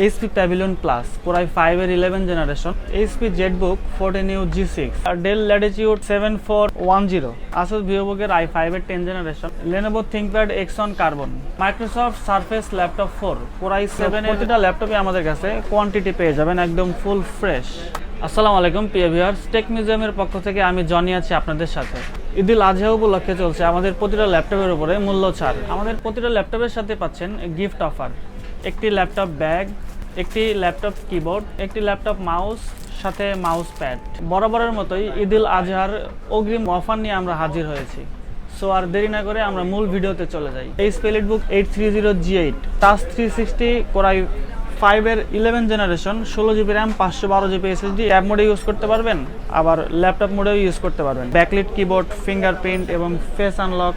HP Pavilion Plus Core i5 এর 11 generation, HP ZBook 14U G6 আর Dell Latitude 7410, Asus VivoBook এর i5 এর 10 generation, Lenovo ThinkPad Xon Carbon, Microsoft Surface Laptop 4 Core i7 এর প্রতিটা ল্যাপটপে আমাদের কাছে quantity পেয়ে যাবেন একদম ফুল ফ্রেশ। আসসালামু আলাইকুম প্রিয় ভিউয়ার্স, টেক মিউজিয়ামের পক্ষ থেকে আমি জনি আছি আপনাদের সাথে। ঈদুল আজহা উপলক্ষে চলছে আমাদের প্রতিটা ল্যাপটপের উপরে মূল্য ছাড়। আমাদের প্রতিটা ল্যাপটপের সাথে পাচ্ছেন গিফট অফার, একটি ল্যাপটপ ব্যাগ, একটি ল্যাপটপ কিবোর্ড, একটি ল্যাপটপ মাউস, সাথে মাউস প্যাড। বরাবরের মতোই ঈদুল আজহার অগ্রিম অফার নিয়ে আমরা হাজির হয়েছি। সো আর দেরি না করে আমরা মূল ভিডিওতে চলে যাই। HP EliteBook 830G8 touch 360 Core i5 এর 11 generation, 16GB RAM, 512GB SSD, tab মোডে ইউজ করতে পারবেন, আবার ল্যাপটপ মোডেও ইউজ করতে পারবেন। ব্যাকলিট কিবোর্ড, ফিঙ্গারপ্রিন্ট এবং ফেস আনলক,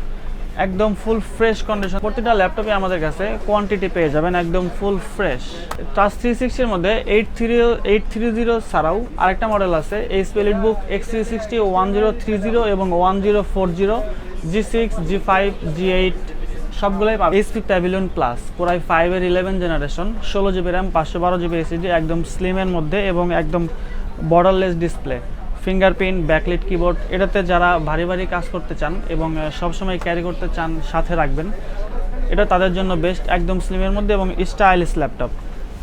একদম ফুল ফ্রেশ কন্ডিশন। প্রতিটা ল্যাপটপে আমাদের কাছে কোয়ান্টিটি পেয়ে যাবেন একদম ফুল ফ্রেশ। টাচ 360 এর মধ্যে 830 ছাড়াও আরেকটা মডেল আছে, HP EliteBook X360 1030 এবং 1040, G6, G5, G8 সবগুলোই পাবেন। HP Pavilion Plus Core i5 এর 11 generation, 16GB RAM, 512GB SSD, একদম স্লিমের মধ্যে এবং একদম borderless display, fingerprint, backlit keyboard. এটাতে যারা ভারী ভারী কাজ করতে চান এবং সবসময় ক্যারি করতে চান, সাথে রাখবেন, এটা তাদের জন্য বেস্ট। একদম স্লিমের মধ্যে এবং স্টাইলিশ ল্যাপটপ,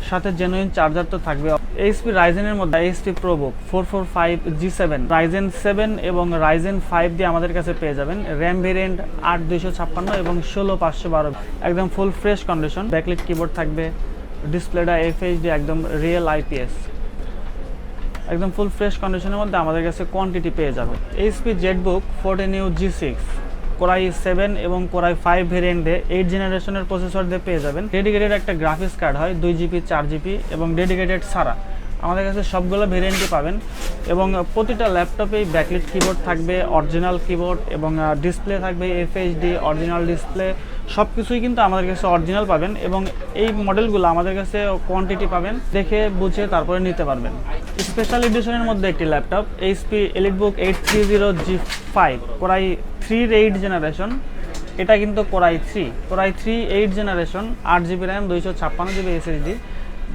সাথে জেনুইন চার্জার তো থাকবে। HP Ryzen এর মধ্যে HP ProBook 445G7, Ryzen 7 এবং Ryzen 5 দিয়ে আমাদের কাছে পেয়ে যাবেন। র্যাম ভেরিয়েন্ট 8256 এবং 16512, একদম full fresh condition. Backlit keyboard থাকবে, ডিসপ্লেটা FHD, একদম রিয়েল IPS, একদম ফুল ফ্রেশ কন্ডিশনের মধ্যে আমাদের কাছে কোয়ান্টিটি পেয়ে যাবে। HP ZBook 14U G6 Core i7 এবং Core i5 ভেরিয়েন্টে 8 জেনারেশনের প্রসেসর দিয়ে পেয়ে যাবেন। ডেডিকেটেড একটা গ্রাফিক্স কার্ড হয় 2GB 4GB এবং ডেডিকেটেড ছাড়া আমাদের কাছে সবগুলো ভেরিয়েন্টই পাবেন। এবং প্রতিটা ল্যাপটপেই ব্যাকলিট কিবোর্ড থাকবে, অরিজিনাল কিবোর্ড, এবং ডিসপ্লে থাকবে FHD, অরিজিনাল ডিসপ্লে, সব কিছুই কিন্তু আমাদের কাছে অরিজিনাল পাবেন। এবং এই মডেলগুলো আমাদের কাছে কোয়ান্টিটি পাবেন, দেখে বুঝে তারপরে নিতে পারবেন। স্পেশাল এডিশনের মধ্যে একটি laptop, HP EliteBook 830G5 Core i3 এর 8 জেনারেশন, এটা কিন্তু Core i3 8 generation, 8GB RAM, 256GB SSD,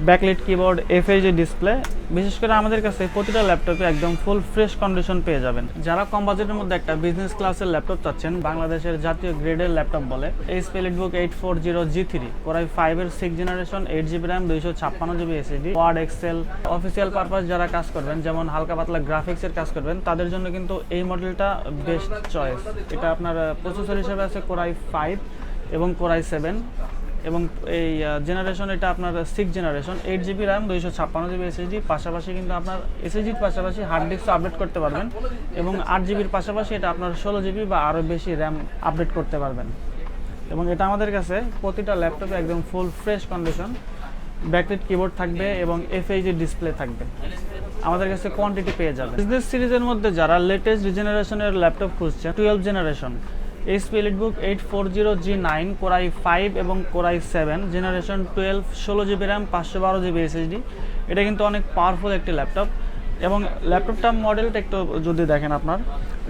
backlit keyboard, FHD display. বিশেষ করে আমাদের কাছে প্রতিটা ল্যাপটপে একদম ফুল ফ্রেশ কন্ডিশন পেয়ে যাবেন। যারা কম বাজেটের মধ্যে একটা বিজনেস ক্লাসের ল্যাপটপ চাচ্ছেন, বাংলাদেশের জাতীয় গ্রেডের ল্যাপটপ বলে, HP EliteBook 840G3 Core i5 এর 6 generation, 8GB RAM, 256GB SSD, Word, Excel, official purpose যারা কাজ করবেন, যেমন হালকা পাতলা গ্রাফিক্সের কাজ করবেন, তাদের জন্য কিন্তু এই মডেলটা বেস্ট চয়েস। এটা আপনার প্রসেসর হিসেবে আছে Core i5 এবং Core i7, এবং এই জেনারেশন এটা আপনার 6 generation, 8GB RAM, 256GB SSD, পাশাপাশি কিন্তু আপনার SSDর পাশাপাশি হার্ড ডিস্কও আপডেট করতে পারবেন, এবং 8GBর পাশাপাশি এটা আপনার 16GB বা আরও বেশি র্যাম আপডেট করতে পারবেন। এবং এটা আমাদের কাছে প্রতিটা ল্যাপটপে একদম full fresh condition, backlit keyboard থাকবে এবং FHD ডিসপ্লে থাকবে। আমাদের কাছে কোয়ান্টিটি পেয়ে যাবে। বিজনেস সিরিজের মধ্যে যারা লেটেস্ট জেনারেশনের ল্যাপটপ খুঁজছেন, 12 generation, HP EliteBook 840G9 Core i5 এবং Core i7 generation 12, 16GB RAM, 512GB SSD, এটা কিন্তু অনেক পাওয়ারফুল একটি ল্যাপটপ। এবং ল্যাপটপটা মডেলটা একটু যদি দেখেন, আপনার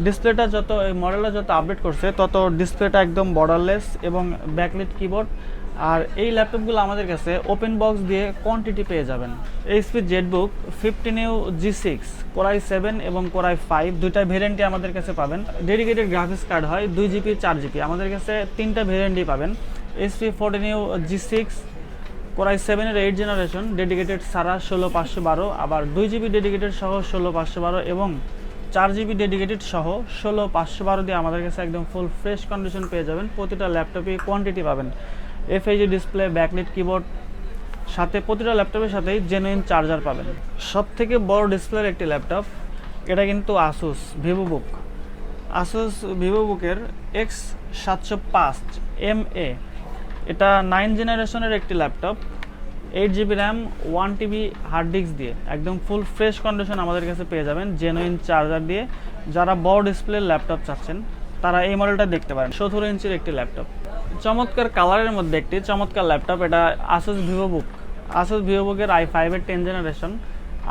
ডিসপ্লেটা যত, এই মডেলটা যত আপডেট করছে তত ডিসপ্লেটা একদম বর্ডারলেস এবং ব্যাকলিট কিবোর্ড। আর এই ল্যাপটপগুলো আমাদের কাছে ওপেন বক্স দিয়ে কোয়ান্টিটি পেয়ে যাবেন। HP ZBook 15U G6 Core i7 এবং Core i5 দুইটা ভেরিয়েন্টই আমাদের কাছে পাবেন। ডেডিকেটেড গ্রাফিক্স কার্ড হয় 2GB 4GB, আমাদের কাছে তিনটা ভেরিয়েন্টই পাবেন। HP 14U G6 Core i7 এর 8 জেনারেশন, ডেডিকেটেড ছাড়া 16512, আবার 2GB ডেডিকেটেড সহ 16512 এবং 4GB ডেডিকেটেড সহ 16512 দিয়ে আমাদের কাছে একদম ফুল ফ্রেশ কন্ডিশন পেয়ে যাবেন। প্রতিটা ল্যাপটপে কোয়ান্টিটি পাবেন, FHD ডিসপ্লে, ব্যাকলিট কিবোর্ড, সাথে প্রতিটা ল্যাপটপের সাথেই জেনুইন চার্জার পাবেন। সব থেকে বড় ডিসপ্লের একটি ল্যাপটপ, এটা কিন্তু Asus VivoBook-এর X705MA, এটা 9 জেনারেশনের একটি laptop, 8GB RAM, 1TB hard disk দিয়ে একদম ফুল ফ্রেশ কন্ডিশন আমাদের কাছে পেয়ে যাবেন, জেনুইন চার্জার দিয়ে। যারা বড় ডিসপ্লের ল্যাপটপ চাচ্ছেন তারা এই মডেলটা দেখতে পারেন। 17 ইঞ্চির একটি ল্যাপটপ, চমৎকার কালারের মধ্যে একটি চমৎকার ল্যাপটপ। এটা Asus VivoBook-এর i5 এর 10 generation,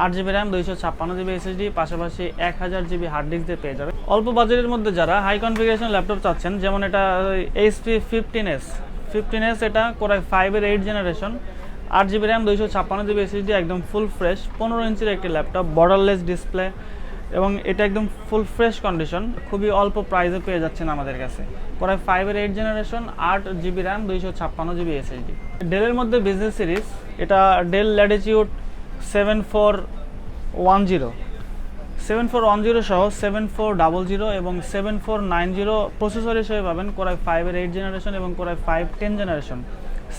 8GB RAM, 256GB SSD, পাশাপাশি 1000GB হার্ড ডিস্ক দিয়ে পেয়ে যাবে। অল্প বাজেটের মধ্যে যারা হাই কনফিগারেশন ল্যাপটপ চাচ্ছেন, যেমন এটা HP 15S, এটা Core i5 এর 8 generation, 8 GB RAM 256 GB SSD, একদম ফুল ফ্রেশ 15 ইঞ্চির একটি ল্যাপটপ, বর্ডারলেস ডিসপ্লে এবং এটা একদম ফুল ফ্রেশ কন্ডিশন। খুবই অল্প প্রাইসে পেয়ে যাচ্ছেন আমাদের কাছে। Core i5 এর 8 generation, 8 GB RAM 256 GB SSD। ডেলের মধ্যে বিজনেস সিরিজ, এটা ডেল ল্যাটিটিউড 7410 সহ 7400 এবং 7490 প্রসেসর হিসেবে পাবেন Core i5 এর 8 জেনারেশন এবং Core i5 10 জেনারেশন।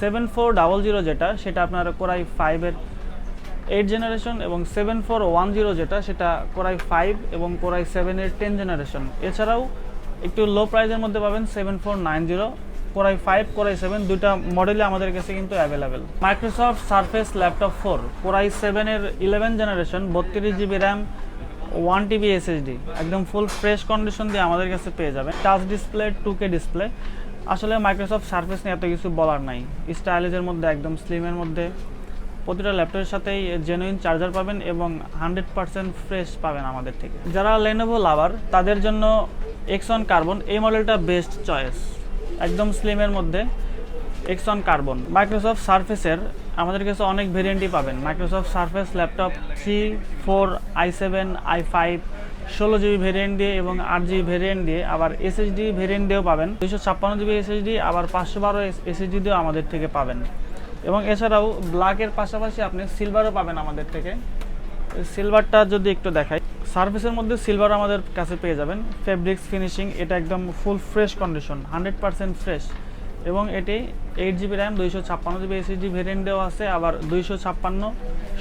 7400 যেটা, সেটা আপনার Core i5 এর 8 জেনারেশন এবং 7410 যেটা, সেটা Core i5 এবং Core i7 এর 10 জেনারেশন। এছাড়াও একটু লো প্রাইসের মধ্যে পাবেন 7490, Core i5, Core i7 দুইটা মডেলে আমাদের কাছে কিন্তু available. Microsoft surface laptop 4 Core i7 এর 11 generation, 32 GB RAM, 1 TB SSD, একদম ফুল ফ্রেশ কন্ডিশন দিয়ে আমাদের কাছে পেয়ে যাবেন। Touch display, 2K display. আসলে মাইক্রোসফট সারফেস নিয়ে এত কিছু বলার নাই, স্টাইলিশের মধ্যে, একদম স্লিমের মধ্যে। প্রতিটা ল্যাপটপের সাথেই জেনুইন চার্জার পাবেন এবং 100% ফ্রেশ পাবেন আমাদের থেকে। যারা Lenovo লাভার তাদের জন্য Xon Carbon এই মডেলটা বেস্ট চয়েস, একদম স্লিমের মধ্যে Xon Carbon। মাইক্রোসফট সারফেসের আমাদের কাছে অনেক ভেরিয়েন্টই পাবেন। Microsoft surface laptop 3, 4, i7, i5 16 GB variant দিয়ে এবং 8 GB ভেরিয়েন্ট দিয়ে, আবার SSD ভেরিয়েন্ট দিয়েও পাবেন। 256 GB SSD, আবার 512 SSD দিয়েও আমাদের থেকে পাবেন। এবং এছাড়াও ব্ল্যাকের পাশাপাশি আপনি সিলভারও পাবেন আমাদের থেকে। সিলভারটা যদি একটু দেখাই, সার্ফেসের মধ্যে সিলভার আমাদের কাছে পেয়ে যাবেন। ফেব্রিক্স ফিনিশিং, এটা একদম ফুল ফ্রেশ কন্ডিশন, 100% ফ্রেশ। এবং এটি 8 GB RAM 256 GB SSD variant দেওয়া আছে, আবার 256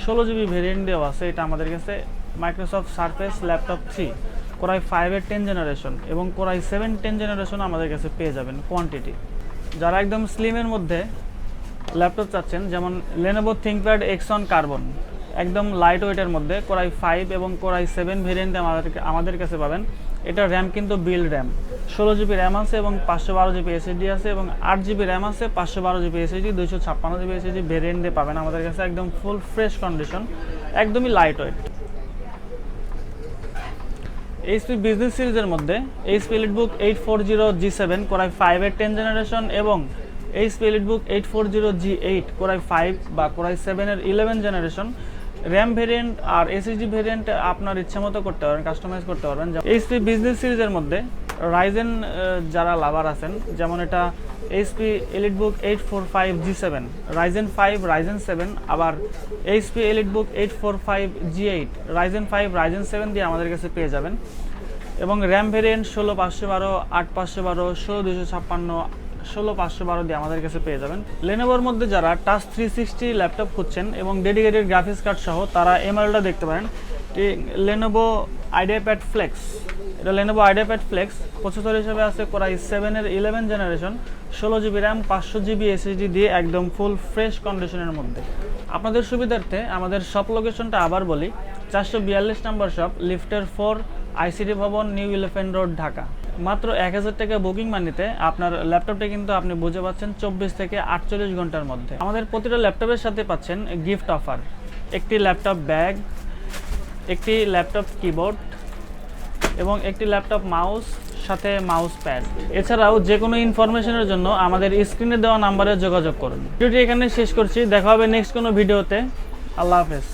16 GB ভেরিয়েন্ট দেওয়া আছে। এটা আমাদের কাছে Microsoft surface laptop 3 Core i5 এর 10 জেনারেশন এবং Core i7 10 জেনারেশন আমাদের কাছে পেয়ে যাবেন কোয়ান্টিটি। যারা একদম স্লিমের মধ্যে ল্যাপটপ চাচ্ছেন, যেমন Lenovo ThinkPad Xon Carbon, একদম লাইট ওয়েটের মধ্যে Core i5 এবং Core i7 ভেরিয়েন্টে আমাদের কাছে পাবেন। এটা র্যাম কিন্তু বিল্ড র্যাম, 16 GB র্যাম আছে এবং 512 GB SSD আছে এবং 8 GB র্যাম আছে, 512 GB SSD, 256 GB SSD ভেরিয়েন্টে পাবেন আমাদের কাছে, একদম ফুল ফ্রেশ কন্ডিশন, একদমই লাইট ওয়েট। HP বিজনেস সিরিজের মধ্যে HP EliteBook 840 G7 Core i5 এর 10 জেনারেশন এবং HP EliteBook 840 G8 Core i5 বা Core i7 এর 11 জেনারেশন। র্যাম ভেরিয়েন্ট আর SSD ভেরিয়েন্ট আপনার ইচ্ছা মতো করতে পারবেন, কাস্টমাইজ করতে পারবেন। HP বিজনেস সিরিজের মধ্যে Ryzen যারা লাভার আছেন, যেমন এটা HP EliteBook 845 G7, Ryzen 5, Ryzen 7, আবার HP EliteBook 845 G8, Ryzen 5, Ryzen 7 দিয়ে আমাদের কাছে পেয়ে যাবেন। এবং র্যাম ভেরিয়েন্ট 16512, 8512, 16256, 16512 দিয়ে আমাদের কাছে পেয়ে যাবেন। Lenovoর মধ্যে যারা টাচ 360 ল্যাপটপ খুঁজছেন এবং ডেডিকেটেড গ্রাফিক্স কার্ড সহ, তারা এই মডেলটা দেখতে পারেন। Lenovo IdeaPad Flex, এটা Lenovo IdeaPad Flex। প্রসেসর হিসেবে আছে Core i7 এর 11 generation, 16 GB RAM, 500 GB SSD দিয়ে, একদম ফুল ফ্রেশ কন্ডিশনের মধ্যে। আপনাদের সুবিধার্থে আমাদের শপ লোকেশনটা আবার বলি, 442 নম্বর শপ, লিফটের 4, ICT ভবন, নিউ এলিফ্যান্ট রোড, ঢাকা। মাত্র 1000 টাকা বুকিং মানিতে আপনার ল্যাপটপটা কিন্তু আপনি বুঝে পাচ্ছেন 24 থেকে 48 ঘন্টার মধ্যে। আমাদের প্রতিটা ল্যাপটপের সাথে পাচ্ছেন গিফট অফার, একটি ল্যাপটপ ব্যাগ, একটি ল্যাপটপ কিবোর্ড এবং একটি ল্যাপটপ মাউস, সাথে মাউস প্যাড। এছাড়াও যে কোনো ইনফরমেশনের জন্য আমাদের স্ক্রিনে দেওয়া নাম্বারে যোগাযোগ করুন। ভিডিওটি এখানে শেষ করছি, দেখা হবে নেক্সট কোনো ভিডিওতে। আল্লাহ হাফেজ।